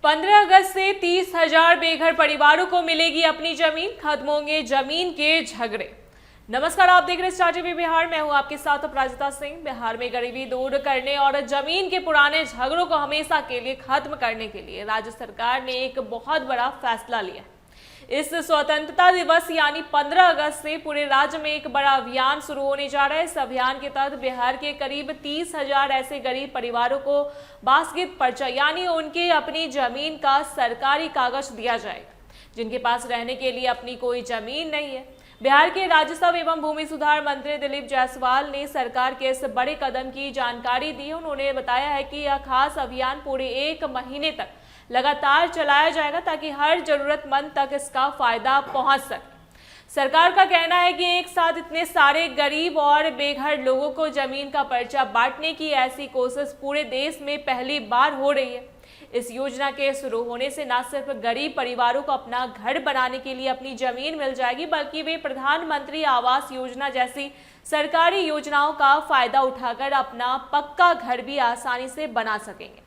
15 अगस्त से 30,000 बेघर परिवारों को मिलेगी अपनी जमीन, खत्म होंगे जमीन के झगड़े। नमस्कार, आप देख रहे हैं स्टार टीवी बिहार। मैं हूं आपके साथ अपराजिता सिंह। बिहार में गरीबी दूर करने और जमीन के पुराने झगड़ों को हमेशा के लिए खत्म करने के लिए राज्य सरकार ने एक बहुत बड़ा फैसला लिया। इस स्वतंत्रता दिवस यानी 15 अगस्त से पूरे राज्य में एक बड़ा अभियान शुरू होने जा रहा है। इस अभियान के तहत बिहार के करीब 30,000 ऐसे गरीब परिवारों को वास्तविक पर्चा यानी उनके अपनी जमीन का सरकारी कागज दिया जाएगा, जिनके पास रहने के लिए अपनी कोई जमीन नहीं है। बिहार के राजस्व एवं भूमि सुधार मंत्री दिलीप जायसवाल ने सरकार के इस बड़े कदम की जानकारी दी। उन्होंने बताया है कि यह खास अभियान पूरे 1 महीने तक लगातार चलाया जाएगा ताकि हर जरूरतमंद तक इसका फायदा पहुंच सके। सरकार का कहना है कि एक साथ इतने सारे गरीब और बेघर लोगों को जमीन का पर्चा बांटने की ऐसी कोशिश पूरे देश में पहली बार हो रही है। इस योजना के शुरू होने से न सिर्फ गरीब परिवारों को अपना घर बनाने के लिए अपनी जमीन मिल जाएगी, बल्कि वे प्रधानमंत्री आवास योजना जैसी सरकारी योजनाओं का फायदा उठाकर अपना पक्का घर भी आसानी से बना सकेंगे।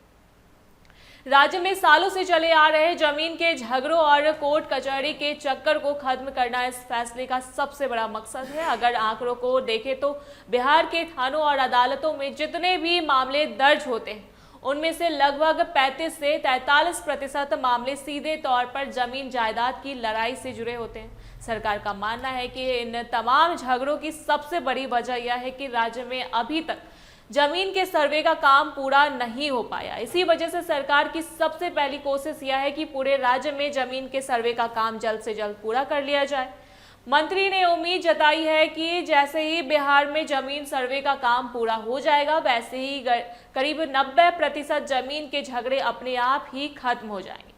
राज्य में सालों से चले आ रहे जमीन के झगड़ों और कोर्ट कचहरी के चक्कर को खत्म करना इस फैसले का सबसे बड़ा मकसद है। अगर आंकड़ों को देखें तो बिहार के थानों और अदालतों में जितने भी मामले दर्ज होते हैं, उनमें से लगभग 35 से 43% मामले सीधे तौर पर जमीन जायदाद की लड़ाई से जुड़े होते हैं। सरकार का मानना है कि इन तमाम झगड़ों की सबसे बड़ी वजह यह है कि राज्य में अभी तक जमीन के सर्वे का काम पूरा नहीं हो पाया। इसी वजह से सरकार की सबसे पहली कोशिश यह है कि पूरे राज्य में जमीन के सर्वे का काम जल्द से जल्द पूरा कर लिया जाए। मंत्री ने उम्मीद जताई है कि जैसे ही बिहार में जमीन सर्वे का काम पूरा हो जाएगा, वैसे ही करीब 90% जमीन के झगड़े अपने आप ही खत्म हो जाएंगे।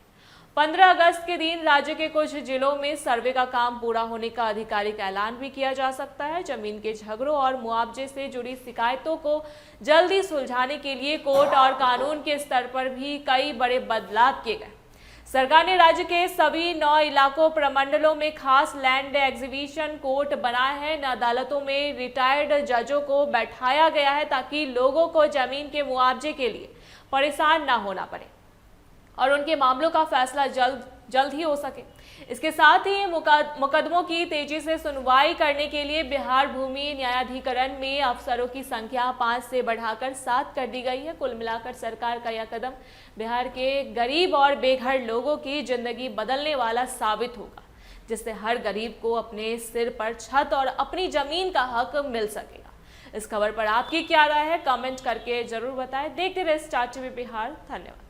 15 अगस्त के दिन राज्य के कुछ जिलों में सर्वे का काम पूरा होने का आधिकारिक ऐलान भी किया जा सकता है। जमीन के झगड़ों और मुआवजे से जुड़ी शिकायतों को जल्दी सुलझाने के लिए कोर्ट और कानून के स्तर पर भी कई बड़े बदलाव किए गए। सरकार ने राज्य के सभी 9 इलाकों प्रमंडलों में खास लैंड एग्जीबिशन कोर्ट बनाए हैं। इन अदालतों में रिटायर्ड जजों को बैठाया गया है ताकि लोगों को जमीन के मुआवजे के लिए परेशान न होना पड़े और उनके मामलों का फैसला जल्द ही हो सके। इसके साथ ही मुकदमों की तेजी से सुनवाई करने के लिए बिहार भूमि न्यायाधिकरण में अफसरों की संख्या 5 से बढ़ाकर 7 कर दी गई है। कुल मिलाकर सरकार का यह कदम बिहार के गरीब और बेघर लोगों की जिंदगी बदलने वाला साबित होगा, जिससे हर गरीब को अपने सिर पर छत और अपनी जमीन का हक मिल सकेगा। इस खबर पर आपकी क्या राय है, कमेंट करके जरूर बताएं। देखते रहे स्टार टीवी बिहार। धन्यवाद।